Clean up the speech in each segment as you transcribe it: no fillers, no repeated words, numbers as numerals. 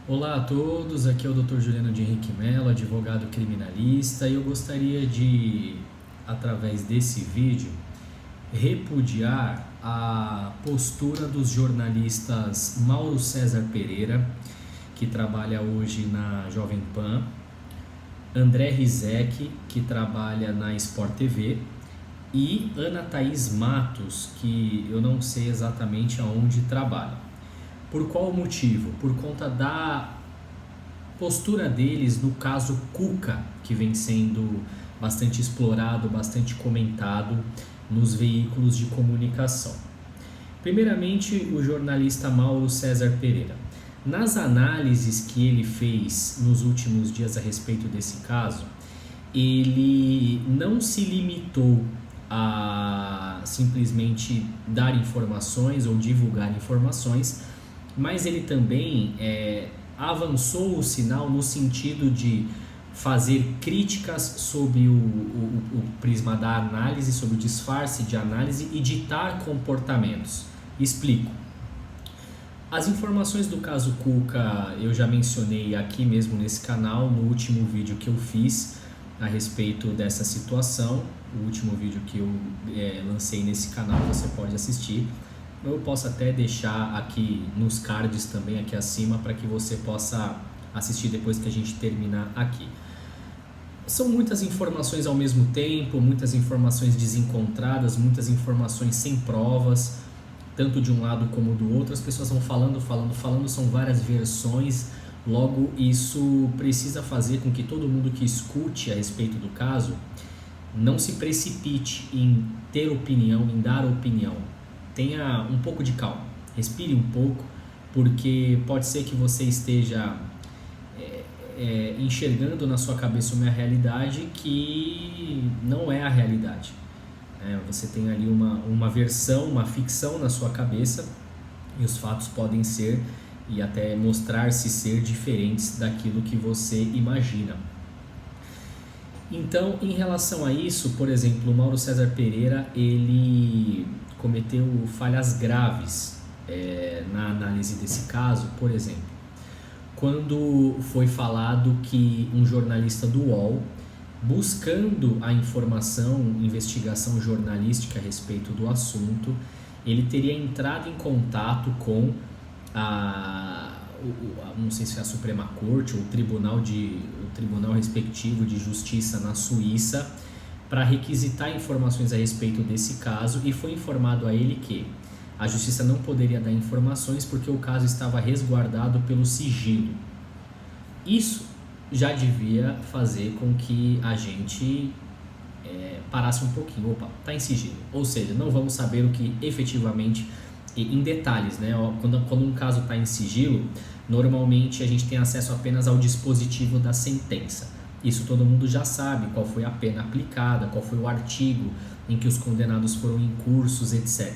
Olá a todos, aqui é o Dr. Juliano de Henrique Mello, advogado criminalista, e eu gostaria de, através desse vídeo, repudiar a postura dos jornalistas Mauro César Pereira, que trabalha hoje na Jovem Pan, André Rizek, que trabalha na Sport TV, e Ana Thaís Matos, que eu não sei exatamente aonde trabalha. Por qual motivo? Por conta da postura deles no caso Cuca, que vem sendo bastante explorado, bastante comentado nos veículos de comunicação. Primeiramente, o jornalista Mauro César Pereira. Nas análises que ele fez nos últimos dias a respeito desse caso, ele não se limitou a simplesmente dar informações ou divulgar informações, mas ele também avançou o sinal no sentido de fazer críticas sobre o prisma da análise, sobre o disfarce de análise e ditar comportamentos. Explico. As informações do caso Cuca eu já mencionei aqui mesmo nesse canal, no último vídeo que eu fiz a respeito dessa situação. O último vídeo que eu lancei nesse canal você pode assistir. Eu posso até deixar aqui nos cards também, aqui acima, para que você possa assistir depois que a gente terminar aqui. São muitas informações ao mesmo tempo, muitas informações desencontradas, muitas informações sem provas, tanto de um lado como do outro. As pessoas vão falando, são várias versões. Logo, isso precisa fazer com que todo mundo que escute a respeito do caso não se precipite em ter opinião, em dar opinião. Tenha um pouco de calma, respire um pouco, porque pode ser que você esteja enxergando na sua cabeça uma realidade que não é a realidade. Você tem ali uma versão, uma ficção na sua cabeça, e os fatos podem ser e até mostrar-se ser diferentes daquilo que você imagina. Então, em relação a isso, por exemplo, o Mauro César Pereira, ele cometeu falhas graves na análise desse caso. Por exemplo, quando foi falado que um jornalista do UOL, buscando a informação, investigação jornalística a respeito do assunto, ele teria entrado em contato com não sei se é a Suprema Corte ou o tribunal respectivo de justiça na Suíça, para requisitar informações a respeito desse caso, e foi informado a ele que a justiça não poderia dar informações porque o caso estava resguardado pelo sigilo. Isso já devia fazer com que a gente parasse um pouquinho. Opa, está em sigilo. Ou seja, não vamos saber o que efetivamente, em detalhes, né? Quando um caso está em sigilo, normalmente a gente tem acesso apenas ao dispositivo da sentença. Isso todo mundo já sabe, qual foi a pena aplicada, qual foi o artigo em que os condenados foram incursos, etc.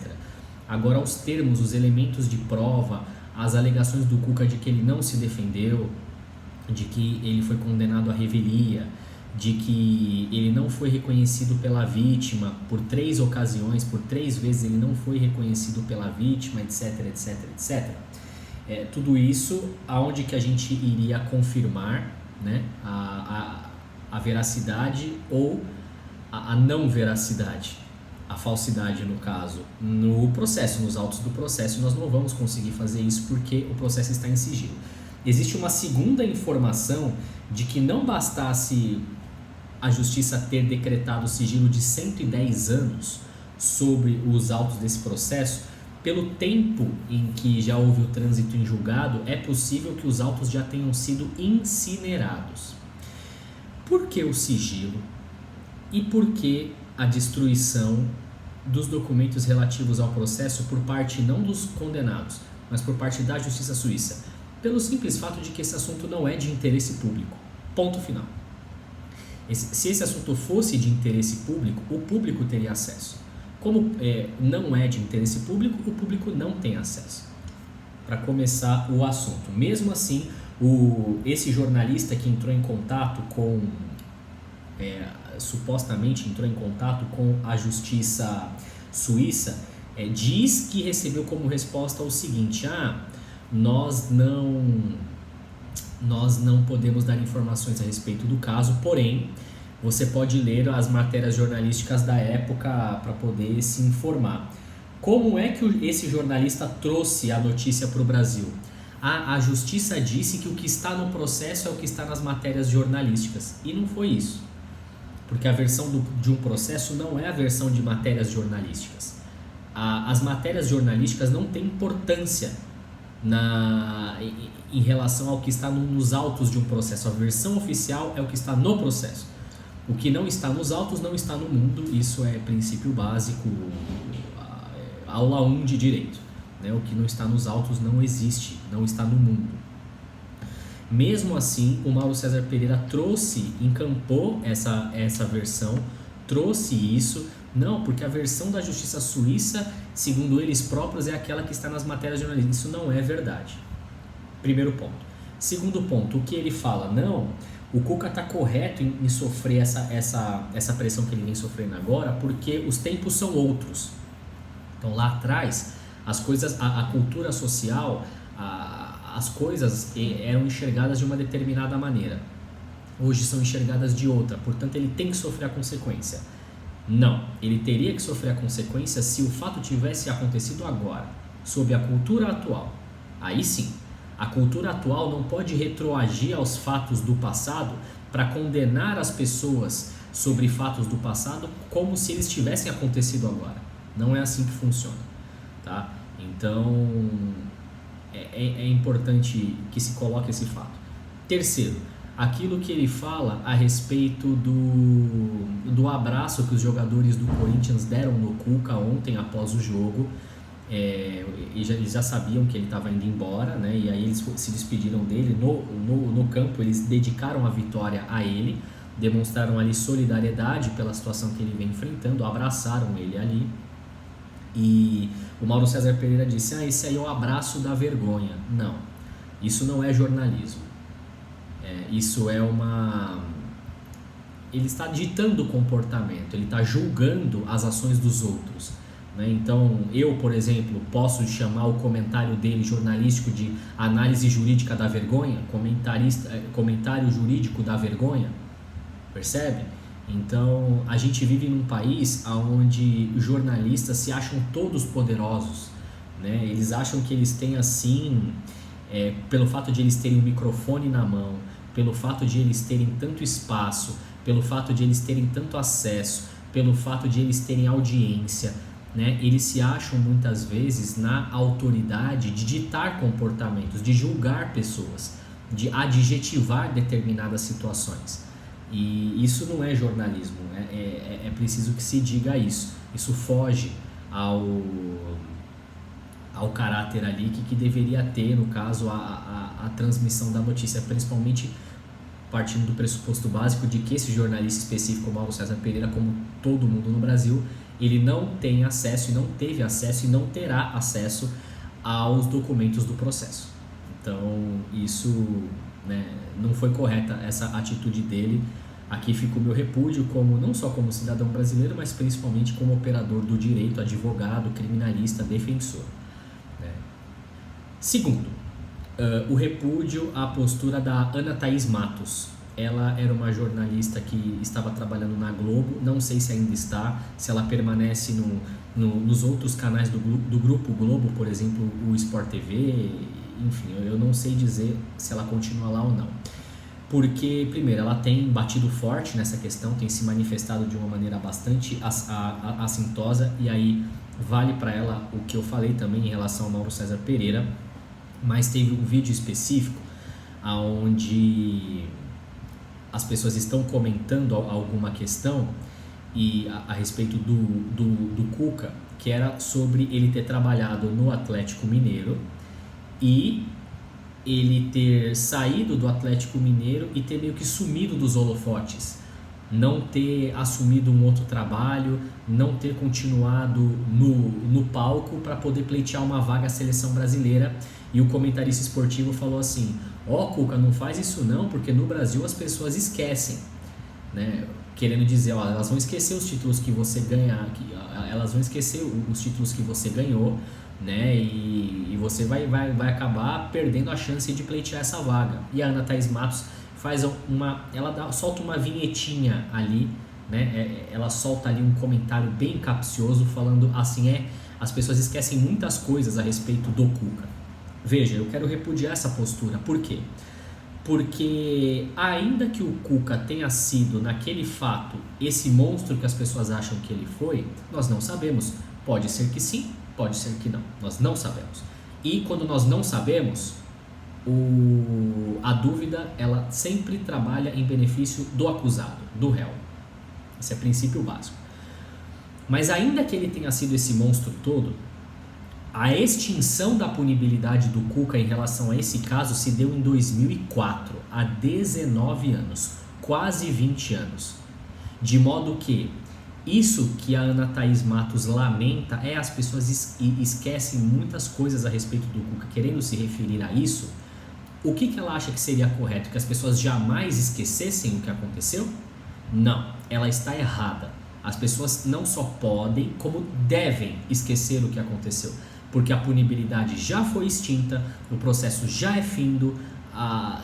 Agora, os termos, os elementos de prova, as alegações do Cuca de que ele não se defendeu, de que ele foi condenado à revelia, de que ele não foi reconhecido pela vítima por 3 ocasiões, por 3 vezes ele não foi reconhecido pela vítima, etc, etc, etc. Tudo isso, aonde que a gente iria confirmar, né, a veracidade ou a não veracidade, a falsidade no caso, no processo, nos autos do processo. Nós não vamos conseguir fazer isso porque o processo está em sigilo. Existe uma segunda informação de que não bastasse a justiça ter decretado o sigilo de 110 anos sobre os autos desse processo. Pelo tempo em que já houve o trânsito em julgado, é possível que os autos já tenham sido incinerados. Por que o sigilo? E por que a destruição dos documentos relativos ao processo por parte não dos condenados, mas por parte da Justiça Suíça? Pelo simples fato de que esse assunto não é de interesse público. Ponto final. Se esse assunto fosse de interesse público, o público teria acesso. Como não é de interesse público, o público não tem acesso. Para começar o assunto. Mesmo assim, esse jornalista que entrou em contato com, supostamente entrou em contato com a Justiça Suíça, diz que recebeu como resposta o seguinte: nós não nós não podemos dar informações a respeito do caso, porém, você pode ler as matérias jornalísticas da época para poder se informar. Como é que esse jornalista trouxe a notícia para o Brasil? A justiça disse que o que está no processo é o que está nas matérias jornalísticas. E não foi isso. Porque a versão de um processo não é a versão de matérias jornalísticas. As matérias jornalísticas não têm importância em relação ao que está nos autos de um processo. A versão oficial é o que está no processo. O que não está nos autos não está no mundo. Isso é princípio básico, aula 1 de direito. Né? O que não está nos autos não existe, não está no mundo. Mesmo assim, o Mauro César Pereira encampou essa versão, trouxe isso. Não, porque a versão da justiça suíça, segundo eles próprios, é aquela que está nas matérias jornalísticas. Isso não é verdade. Primeiro ponto. Segundo ponto, o que ele fala? Não, o Cuca está correto em sofrer essa pressão que ele vem sofrendo agora, porque os tempos são outros. Então lá atrás, as coisas, a cultura social, as coisas eram enxergadas de uma determinada maneira. Hoje são enxergadas de outra, portanto ele tem que sofrer a consequência. Não, ele teria que sofrer a consequência se o fato tivesse acontecido agora, sob a cultura atual. Aí sim, a cultura atual não pode retroagir aos fatos do passado para condenar as pessoas sobre fatos do passado como se eles tivessem acontecido agora. Não é assim que funciona, tá? Então, é importante que se coloque esse fato. Terceiro, aquilo que ele fala a respeito do abraço que os jogadores do Corinthians deram no Cuca ontem após o jogo. Eles já sabiam que ele estava indo embora, né? E aí eles se despediram dele no campo. Eles dedicaram a vitória a ele, demonstraram ali solidariedade pela situação que ele vem enfrentando, abraçaram ele ali. E o Mauro César Pereira disse: esse aí é o abraço da vergonha. Não, isso não é jornalismo. Isso é ele está ditando o comportamento, ele está julgando as ações dos outros, né? Então eu, por exemplo, posso chamar o comentário dele jornalístico de análise jurídica da vergonha, comentário jurídico da vergonha, percebe? Então a gente vive num país onde jornalistas se acham todos poderosos, né? Eles acham que eles têm assim, pelo fato de eles terem um microfone na mão, pelo fato de eles terem tanto espaço, pelo fato de eles terem tanto acesso, pelo fato de eles terem audiência, né? Eles se acham muitas vezes na autoridade de ditar comportamentos, de julgar pessoas, de adjetivar determinadas situações. E isso não é jornalismo, é preciso que se diga isso. Isso foge ao caráter ali que deveria ter, no caso, a transmissão da notícia, principalmente partindo do pressuposto básico de que esse jornalista específico, Mauro César Pereira, como todo mundo no Brasil, ele não tem acesso e não teve acesso e não terá acesso aos documentos do processo. Então, isso, né, não foi correta essa atitude dele. Aqui fica o meu repúdio, não só como cidadão brasileiro, mas principalmente como operador do direito, advogado, criminalista, defensor. Segundo, o repúdio à postura da Ana Thaís Matos. Ela era uma jornalista que estava trabalhando na Globo, não sei se ainda está, se ela permanece nos outros canais do Grupo Globo, por exemplo, o Sport TV, enfim, eu não sei dizer se ela continua lá ou não. Porque, primeiro, ela tem batido forte nessa questão, tem se manifestado de uma maneira bastante assintosa, e aí vale para ela o que eu falei também em relação ao Mauro César Pereira, mas teve um vídeo específico onde as pessoas estão comentando alguma questão a respeito do Cuca, que era sobre ele ter trabalhado no Atlético Mineiro e ele ter saído do Atlético Mineiro e ter meio que sumido dos holofotes, não ter assumido um outro trabalho, não ter continuado no palco para poder pleitear uma vaga à seleção brasileira. E o comentarista esportivo falou assim: Cuca, não faz isso não, porque no Brasil as pessoas esquecem, né? Querendo dizer, elas vão esquecer os títulos que você ganhar, elas vão esquecer os títulos que você ganhou, né? E você vai acabar perdendo a chance de pleitear essa vaga. E a Ana Thaís Matos solta uma vinhetinha ali, né? Ela solta ali um comentário bem capcioso falando assim, as pessoas esquecem muitas coisas a respeito do Cuca. Veja, eu quero repudiar essa postura. Por quê? Porque ainda que o Cuca tenha sido, naquele fato, esse monstro que as pessoas acham que ele foi, nós não sabemos. Pode ser que sim, pode ser que não. Nós não sabemos. E quando nós não sabemos, a dúvida, ela sempre trabalha em benefício do acusado, do réu. Esse é princípio básico. Mas ainda que ele tenha sido esse monstro todo, a extinção da punibilidade do Cuca em relação a esse caso se deu em 2004, há 19 anos, quase 20 anos. De modo que isso que a Ana Thaís Matos lamenta as pessoas esquecem muitas coisas a respeito do Cuca, querendo se referir a isso. O que ela acha que seria correto? Que as pessoas jamais esquecessem o que aconteceu? Não, ela está errada. As pessoas não só podem, como devem esquecer o que aconteceu. Porque a punibilidade já foi extinta, o processo já é findo,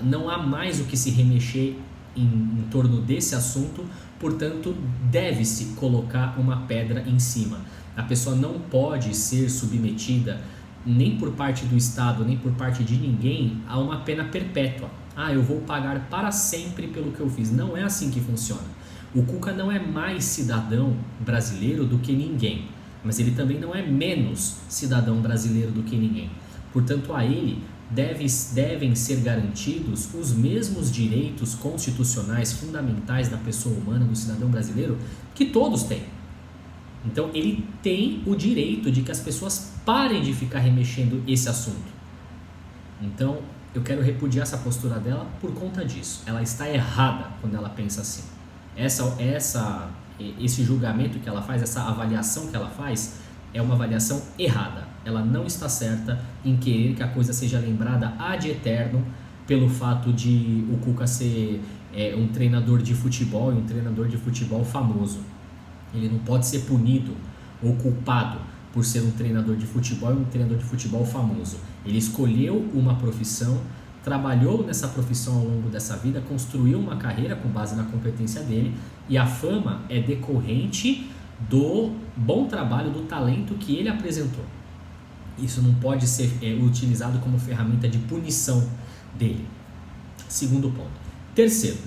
não há mais o que se remexer em torno desse assunto, portanto, deve-se colocar uma pedra em cima. A pessoa não pode ser submetida, nem por parte do Estado, nem por parte de ninguém, a uma pena perpétua. Eu vou pagar para sempre pelo que eu fiz. Não é assim que funciona. O Cuca não é mais cidadão brasileiro do que ninguém, mas ele também não é menos cidadão brasileiro do que ninguém. Portanto, a ele devem ser garantidos os mesmos direitos constitucionais fundamentais da pessoa humana, do cidadão brasileiro, que todos têm. Então, ele tem o direito de que as pessoas parem de ficar remexendo esse assunto. Então, eu quero repudiar essa postura dela por conta disso. Ela está errada quando ela pensa assim. Esse julgamento que ela faz, essa avaliação que ela faz, é uma avaliação errada. Ela não está certa em querer que a coisa seja lembrada ad eterno pelo fato de o Cuca ser um treinador de futebol e um treinador de futebol famoso. Ele não pode ser punido ou culpado por ser um treinador de futebol e um treinador de futebol famoso. Ele escolheu uma profissão, trabalhou nessa profissão ao longo dessa vida, construiu uma carreira com base na competência dele, e a fama é decorrente do bom trabalho, do talento que ele apresentou. Isso não pode ser utilizado como ferramenta de punição dele. Segundo ponto. Terceiro,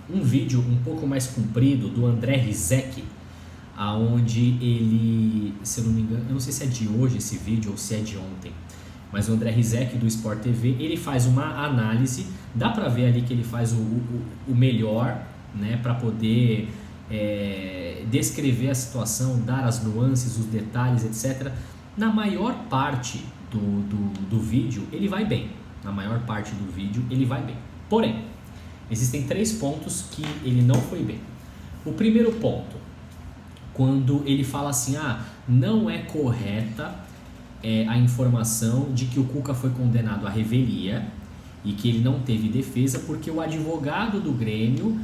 um vídeo um pouco mais comprido do André Rizek, aonde ele, se eu não me engano, eu não sei se é de hoje esse vídeo ou se é de ontem, mas o André Rizek do Sport TV, ele faz uma análise, dá pra ver ali que ele faz o melhor, né, para poder descrever a situação, dar as nuances, os detalhes, etc. Na maior parte do vídeo ele vai bem, na maior parte do vídeo ele vai bem, porém existem 3 pontos que ele não foi bem. O primeiro ponto, quando ele fala assim, não é correta a informação de que o Cuca foi condenado à revelia e que ele não teve defesa porque o advogado do Grêmio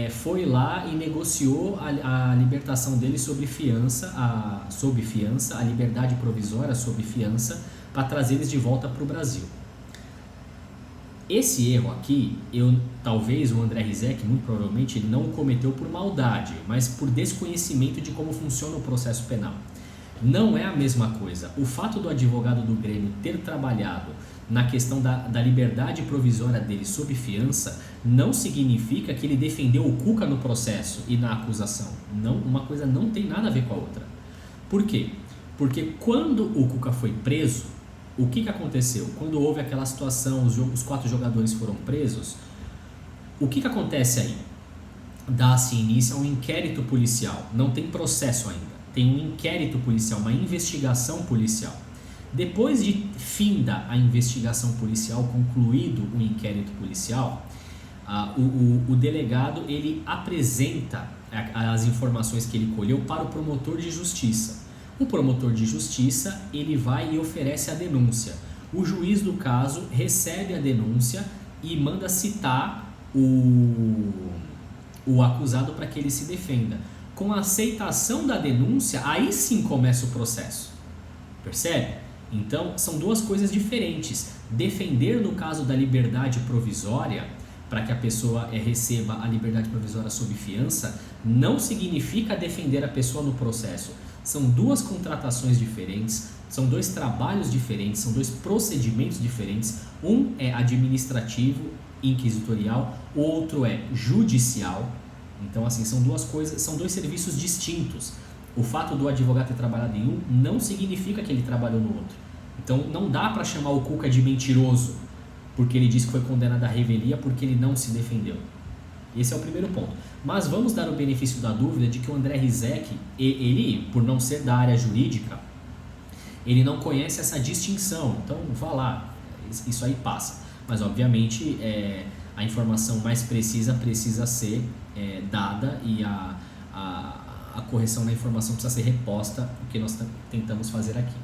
foi lá e negociou a libertação dele sob fiança, a liberdade provisória sob fiança, para trazer eles de volta para o Brasil. Esse erro aqui, talvez o André Rizek, muito provavelmente, ele não o cometeu por maldade, mas por desconhecimento de como funciona o processo penal. Não é a mesma coisa. O fato do advogado do Grêmio ter trabalhado na questão da liberdade provisória dele sob fiança não significa que ele defendeu o Cuca no processo e na acusação. Não, uma coisa não tem nada a ver com a outra. Por quê? Porque quando o Cuca foi preso, o que aconteceu? Quando houve aquela situação, os 4 jogadores foram presos, o que acontece aí? Dá-se início a um inquérito policial, não tem processo ainda, tem um inquérito policial, uma investigação policial. Depois de finda a investigação policial, concluído o inquérito policial, o delegado ele apresenta as informações que ele colheu para o promotor de justiça. O promotor de justiça ele vai e oferece a denúncia. O juiz do caso recebe a denúncia e manda citar o acusado para que ele se defenda. Com a aceitação da denúncia, aí sim começa o processo. Percebe? Então, são duas coisas diferentes. Defender no caso da liberdade provisória, para que a pessoa receba a liberdade provisória sob fiança, não significa defender a pessoa no processo. São duas contratações diferentes, são dois trabalhos diferentes, são dois procedimentos diferentes. Um é administrativo, inquisitorial, o outro é judicial. Então, assim, são duas coisas, são dois serviços distintos. O fato do advogado ter trabalhado em um não significa que ele trabalhou no outro. Então, não dá para chamar o Cuca de mentiroso porque ele disse que foi condenado à revelia porque ele não se defendeu. Esse é o primeiro ponto. Mas vamos dar o benefício da dúvida de que o André Rizek, ele, por não ser da área jurídica, ele não conhece essa distinção. Então, vá lá, isso aí passa. Mas, obviamente, a informação mais precisa ser dada e a correção da informação precisa ser reposta, o que nós tentamos fazer aqui.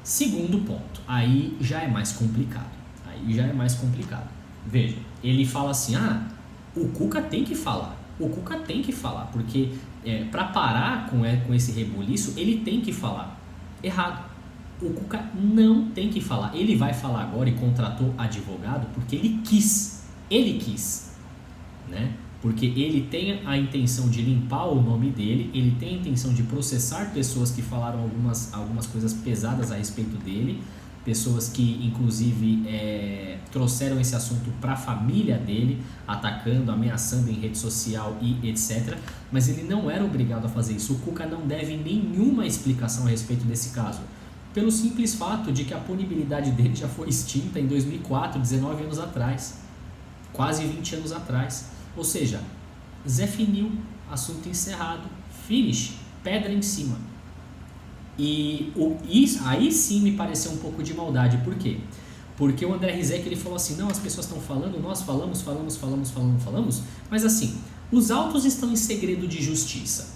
Segundo ponto, aí já é mais complicado. Veja, ele fala assim, o Cuca tem que falar. Porque para parar com esse rebuliço, ele tem que falar. Errado. O Cuca não tem que falar. Ele vai falar agora e contratou advogado porque ele quis, né? Porque ele tem a intenção de limpar o nome dele, ele tem a intenção de processar pessoas que falaram algumas coisas pesadas a respeito dele, pessoas que inclusive trouxeram esse assunto para a família dele, atacando, ameaçando em rede social e etc. Mas ele não era obrigado a fazer isso. O Cuca não deve nenhuma explicação a respeito desse caso, pelo simples fato de que a punibilidade dele já foi extinta em 2004, 19 anos atrás, quase 20 anos atrás. Ou seja, Zé Finil, assunto encerrado, finish, pedra em cima. E aí sim me pareceu um pouco de maldade. Por quê? Porque o André Rizek, ele falou assim, não, as pessoas estão falando, nós falamos, mas assim, os autos estão em segredo de justiça.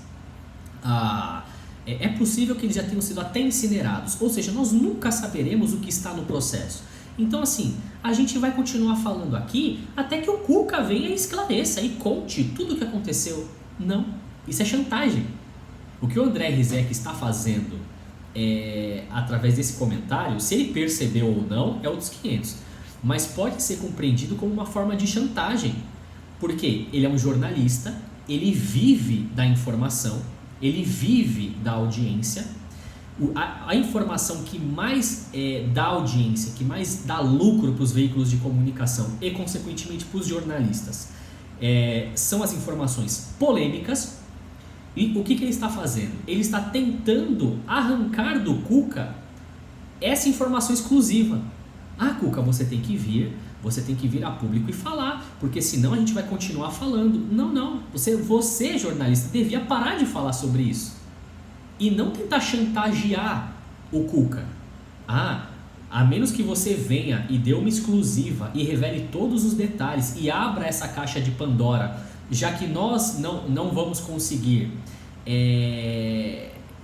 É possível que eles já tenham sido até incinerados, ou seja, nós nunca saberemos o que está no processo. Então, assim, a gente vai continuar falando aqui até que o Cuca venha e esclareça e conte tudo o que aconteceu. Não, isso é chantagem. O que o André Rizek está fazendo através desse comentário, se ele percebeu ou não, é outros 500. Mas pode ser compreendido como uma forma de chantagem. Porque ele é um jornalista, ele vive da informação, ele vive da audiência. A informação que mais dá audiência, que mais dá lucro para os veículos de comunicação e, consequentemente, para os jornalistas, são as informações polêmicas. E o que ele está fazendo? Ele está tentando arrancar do Cuca essa informação exclusiva. Cuca, você tem que vir a público e falar, porque senão a gente vai continuar falando. Não, você jornalista, devia parar de falar sobre isso. E não tentar chantagear o Cuca. A menos que você venha e dê uma exclusiva e revele todos os detalhes e abra essa caixa de Pandora, já que nós não vamos conseguir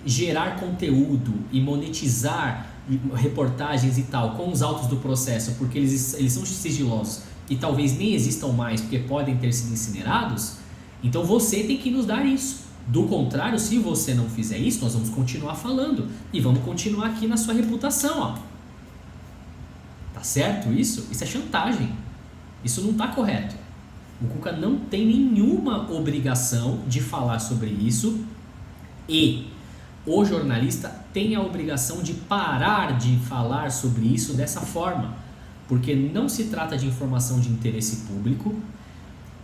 gerar conteúdo e monetizar reportagens e tal com os autos do processo, porque eles são sigilosos e talvez nem existam mais porque podem ter sido incinerados, então você tem que nos dar isso. Do contrário, se você não fizer isso, nós vamos continuar falando e vamos continuar aqui na sua reputação, Tá certo isso? Isso é chantagem. Isso não está correto. O Cuca não tem nenhuma obrigação de falar sobre isso e o jornalista tem a obrigação de parar de falar sobre isso dessa forma, porque não se trata de informação de interesse público.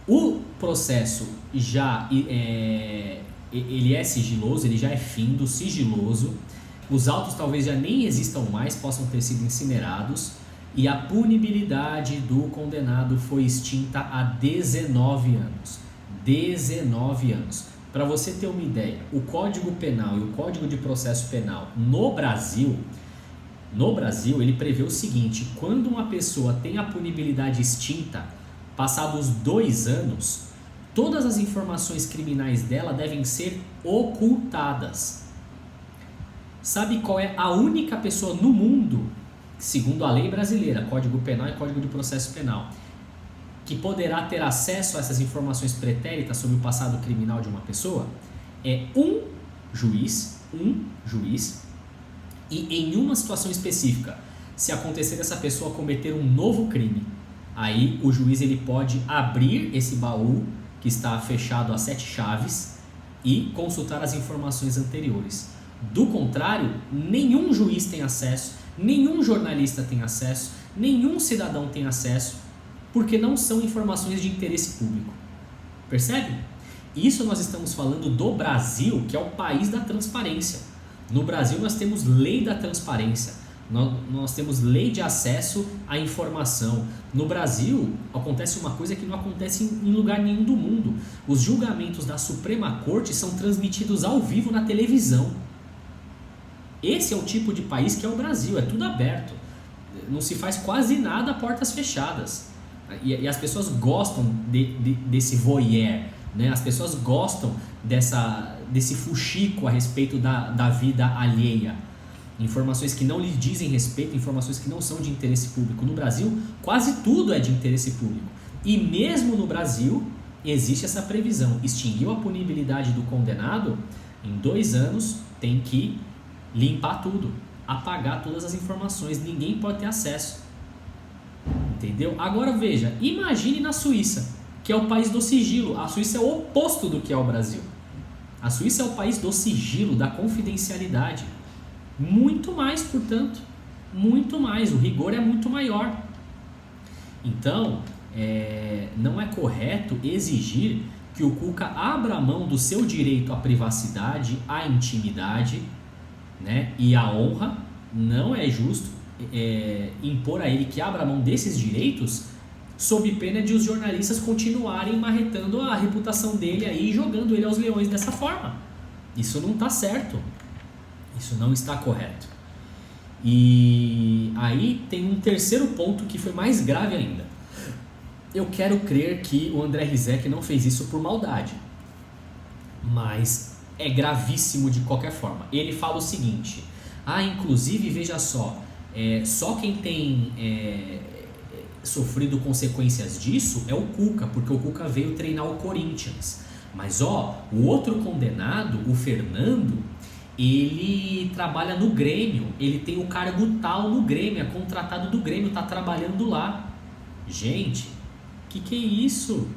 O processo já ele é sigiloso, ele já é findo, sigiloso. Os autos talvez já nem existam mais, possam ter sido incinerados. E a punibilidade do condenado foi extinta há 19 anos. 19 anos. Para você ter uma ideia, o Código Penal e o Código de Processo Penal no Brasil, ele prevê o seguinte: quando uma pessoa tem a punibilidade extinta, passados 2 anos, todas as informações criminais dela devem ser ocultadas. Sabe qual é a única pessoa no mundo, segundo a lei brasileira, Código Penal e Código de Processo Penal, que poderá ter acesso a essas informações pretéritas sobre o passado criminal de uma pessoa? É um juiz E em uma situação específica, se acontecer dessa pessoa cometer um novo crime, aí o juiz ele pode abrir esse baú que está fechado a 7 chaves e consultar as informações anteriores. Do contrário, nenhum juiz tem acesso, nenhum jornalista tem acesso, nenhum cidadão tem acesso, porque não são informações de interesse público. Percebe? Isso nós estamos falando do Brasil, que é o país da transparência. No Brasil nós temos lei da transparência, nós temos lei de acesso à informação. No Brasil acontece uma coisa que não acontece em lugar nenhum do mundo. Os julgamentos da Suprema Corte são transmitidos ao vivo na televisão. Esse é o tipo de país que é o Brasil, é tudo aberto. Não se faz quase nada a portas fechadas. E as pessoas gostam desse voyeur, né? As pessoas gostam desse fuxico a respeito da vida alheia. Informações que não lhe dizem respeito, informações que não são de interesse público. No Brasil, quase tudo é de interesse público. E mesmo no Brasil, existe essa previsão. Extinguiu a punibilidade do condenado, em 2 anos tem que limpar tudo, apagar todas as informações, ninguém pode ter acesso. Entendeu? Agora veja, imagine na Suíça, que é o país do sigilo. A Suíça é o oposto do que é o Brasil. A Suíça é o país do sigilo, da confidencialidade. Muito mais, portanto, muito mais. O rigor é muito maior. Então, não é correto exigir que o Cuca abra mão do seu direito à privacidade, à intimidade, né, e à honra. Não é justo impor a ele que abra mão desses direitos sob pena de os jornalistas continuarem marretando a reputação dele aí e jogando ele aos leões dessa forma. Isso não está certo. Isso não está correto. E aí tem um terceiro ponto que foi mais grave ainda. Eu quero crer que o André Rizek não fez isso por maldade, mas é gravíssimo de qualquer forma. Ele fala o seguinte: inclusive, veja só, só quem tem sofrido consequências disso é o Cuca, porque o Cuca veio treinar o Corinthians. Mas o outro condenado, o Fernando, ele trabalha no Grêmio, ele tem o cargo tal no Grêmio, é contratado do Grêmio, tá trabalhando lá. Gente, que é isso?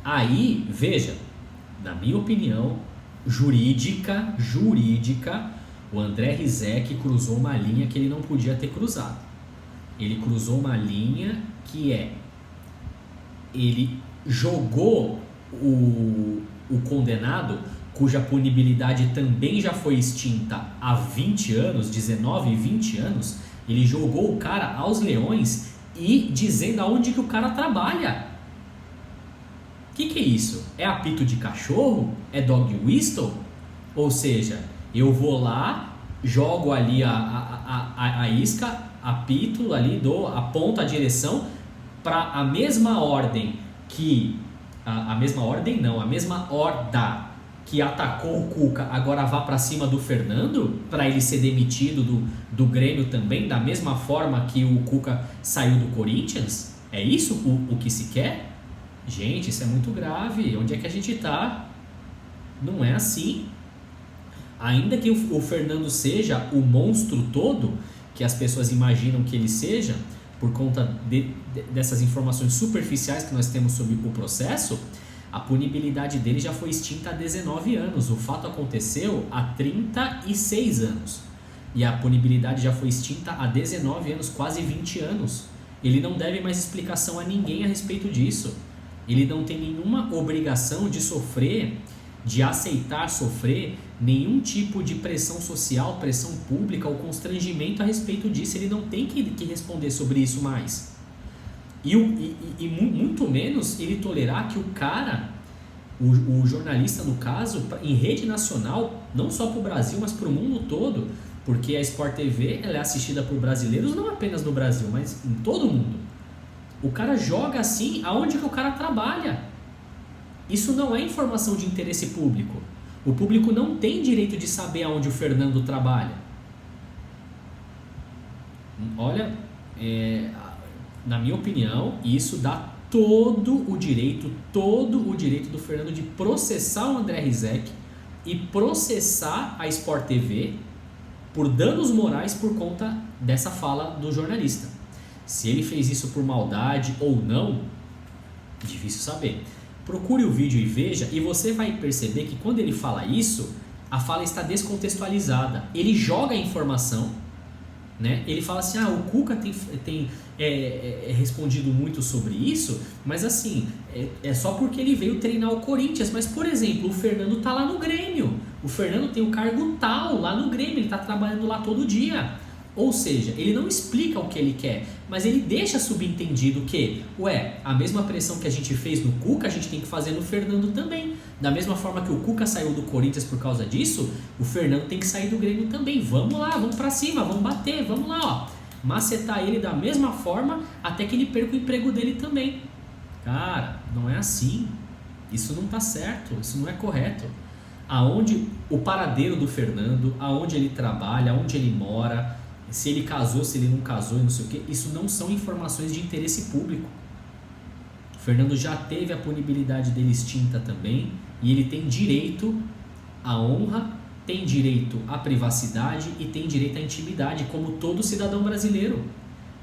Aí, veja, na minha opinião jurídica, o André Rizek cruzou uma linha que ele não podia ter cruzado. Ele cruzou uma linha que ele jogou o condenado, cuja punibilidade também já foi extinta há 20 anos, 19 e 20 anos, ele jogou o cara aos leões e dizendo aonde que o cara trabalha. Que é isso? É apito de cachorro? É dog whistle? Ou seja, eu vou lá, jogo ali a isca, apito ali, aponto a direção para a mesma ordem que... A mesma ordem não, a mesma horda que atacou o Cuca agora vá para cima do Fernando, para ele ser demitido do Grêmio também, da mesma forma que o Cuca saiu do Corinthians? É isso o que se quer? Gente, isso é muito grave. Onde é que a gente está? Não é assim. Ainda que o Fernando seja o monstro todo que as pessoas imaginam que ele seja, por conta dessas informações superficiais que nós temos sobre o processo, a punibilidade dele já foi extinta há 19 anos. O fato aconteceu há 36 anos. E a punibilidade já foi extinta há 19 anos, quase 20 anos. Ele não deve mais explicação a ninguém a respeito disso. Ele não tem nenhuma obrigação de sofrer, de aceitar sofrer nenhum tipo de pressão social, pressão pública ou constrangimento a respeito disso. Ele não tem que responder sobre isso mais. E muito menos ele tolerar que o cara, o jornalista no caso, em rede nacional, não só para o Brasil, mas para o mundo todo, porque a Sport TV ela é assistida por brasileiros não apenas no Brasil, mas em todo o mundo. O cara joga assim aonde que o cara trabalha. Isso não é informação de interesse público. O público não tem direito de saber aonde o Fernando trabalha. Olha, na minha opinião, isso dá todo o direito do Fernando de processar o André Rizek e processar a Sport TV por danos morais por conta dessa fala do jornalista. Se ele fez isso por maldade ou não, difícil saber. Procure o vídeo e veja, e você vai perceber que quando ele fala isso, a fala está descontextualizada. Ele joga a informação, né? Ele fala assim, o Cuca tem respondido muito sobre isso, mas assim, é só porque ele veio treinar o Corinthians. Mas, por exemplo, o Fernando tá lá no Grêmio. O Fernando tem o cargo tal lá no Grêmio, ele tá trabalhando lá todo dia. Ou seja, ele não explica o que ele quer, mas ele deixa subentendido que, a mesma pressão que a gente fez no Cuca, a gente tem que fazer no Fernando também. Da mesma forma que o Cuca saiu do Corinthians por causa disso, o Fernando tem que sair do Grêmio também. Vamos lá, vamos pra cima, vamos bater, vamos lá, macetar ele da mesma forma até que ele perca o emprego dele também. Cara, não é assim. Isso não tá certo, isso não é correto. Aonde o paradeiro do Fernando, aonde ele trabalha, aonde ele mora, se ele casou, se ele não casou e não sei o que, isso não são informações de interesse público. O Fernando já teve a punibilidade dele extinta também, e ele tem direito à honra, tem direito à privacidade e tem direito à intimidade, como todo cidadão brasileiro.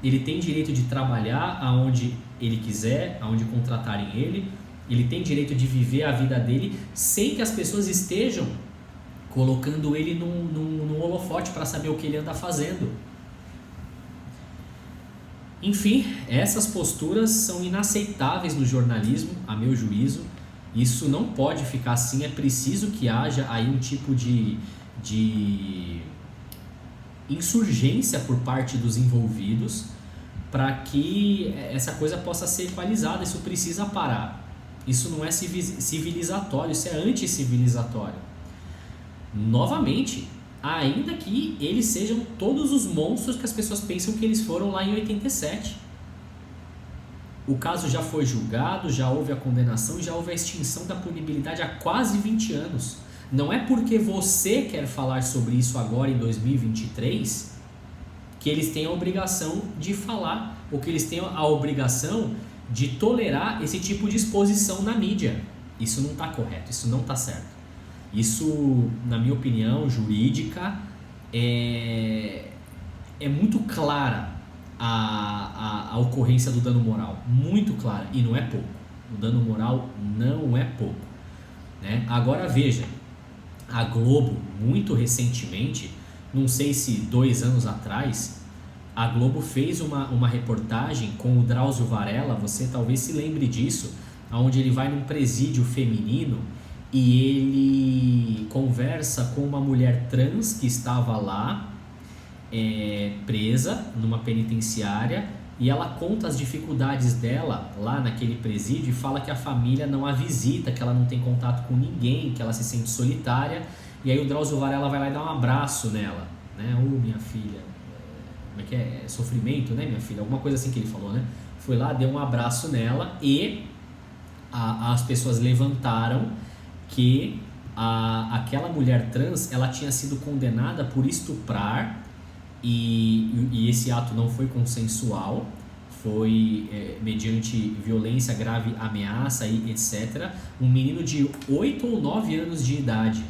Ele tem direito de trabalhar aonde ele quiser, aonde contratarem ele. Ele tem direito de viver a vida dele sem que as pessoas estejam colocando ele num holofote para saber o que ele anda fazendo. Enfim, essas posturas são inaceitáveis no jornalismo, a meu juízo. Isso não pode ficar assim, é preciso que haja aí um tipo de insurgência por parte dos envolvidos para que essa coisa possa ser equalizada. Isso precisa parar. Isso não é civilizatório, isso é anticivilizatório. Novamente, ainda que eles sejam todos os monstros que as pessoas pensam que eles foram lá em 87. O caso já foi julgado, já houve a condenação, já houve a extinção da punibilidade há quase 20 anos. Não é porque você quer falar sobre isso agora em 2023 que eles têm a obrigação de falar, ou que eles têm a obrigação de tolerar esse tipo de exposição na mídia. Isso não está correto, isso não está certo. Isso, na minha opinião jurídica, é muito clara a ocorrência do dano moral. Muito clara, e não é pouco. O dano moral não é pouco, né? Agora veja, a Globo, muito recentemente, não sei se 2 anos atrás, a Globo fez uma reportagem com o Drauzio Varela, você talvez se lembre disso, onde ele vai num presídio feminino e ele conversa com uma mulher trans que estava lá, presa numa penitenciária, e ela conta as dificuldades dela lá naquele presídio e fala que a família não a visita, que ela não tem contato com ninguém, que ela se sente solitária. E aí o Drauzio Varela vai lá e dá um abraço nela, né? Minha filha, como é que é? Sofrimento, né, minha filha? Alguma coisa assim que ele falou, né? Foi lá, deu um abraço nela e as pessoas levantaram que aquela mulher trans, ela tinha sido condenada por estuprar e esse ato não foi consensual, foi mediante violência, grave ameaça e etc. Um menino de 8 ou 9 anos de idade,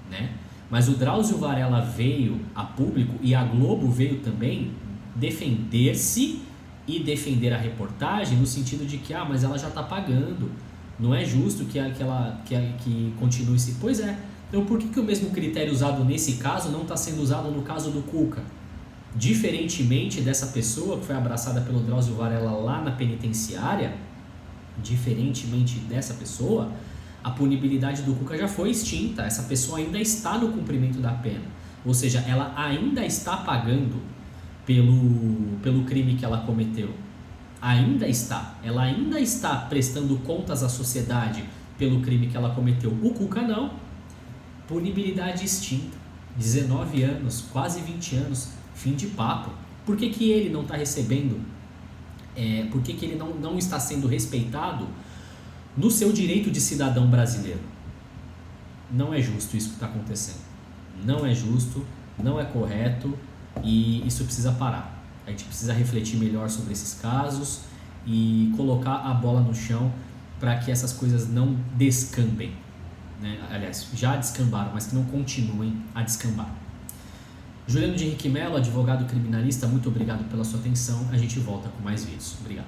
né? Mas o Drauzio Varela veio a público e a Globo veio também defender-se e defender a reportagem no sentido de que, mas ela já está pagando, não é justo que continue se... Pois é, então por que o mesmo critério usado nesse caso não está sendo usado no caso do Cuca? Diferentemente dessa pessoa que foi abraçada pelo Drauzio Varela lá na penitenciária, diferentemente dessa pessoa, a punibilidade do Cuca já foi extinta. Essa pessoa ainda está no cumprimento da pena, ou seja, ela ainda está pagando pelo crime que ela cometeu. Ela ainda está prestando contas à sociedade pelo crime que ela cometeu. O Cuca não. Punibilidade extinta, 19 anos, quase 20 anos, fim de papo. Por que ele não está recebendo, por que ele não está sendo respeitado no seu direito de cidadão brasileiro? Não é justo isso que está acontecendo. Não é justo, não é correto, e isso precisa parar. A gente precisa refletir melhor sobre esses casos e colocar a bola no chão para que essas coisas não descambem, né? Aliás, já descambaram, mas que não continuem a descambar. Juliano de Henrique Mello, advogado criminalista, muito obrigado pela sua atenção. A gente volta com mais vídeos. Obrigado.